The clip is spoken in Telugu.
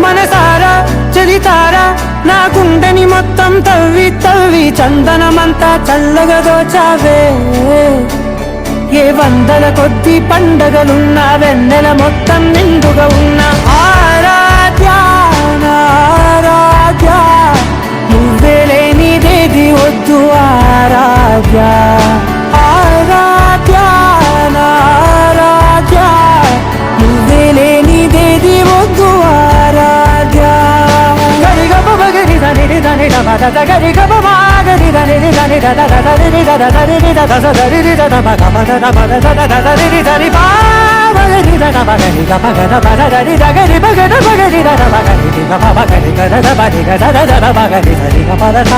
మనసారా చలితారా నా గుండెని మొత్తం తవ్వి తవ్వి చందనమంతా చల్లగా దోచావే ఏ వందల కొద్ది పండగలున్నా వెన్నెల మొత్తం నిండుగా ఉన్న ఆరాధ్య నా ఆరాధ్య నువ్వే లేనిదేది వద్దు ఆరాధ్య ఆరాధ్య నా ఆరాధ్య నువ్వే లేనిదేది వద్దు ఆరాధ్య గరిగప బగరి దని దని దద గరిగప మాగరి దని దని దద దని దద దని దద సరి దద మగ మద మద దద దని దని పా బగరి దద బగరి గప గద బద దని దగరి బగద బగరి దద బగరి గప బగరి గద బగరి గద దద బగరి సరి గప దద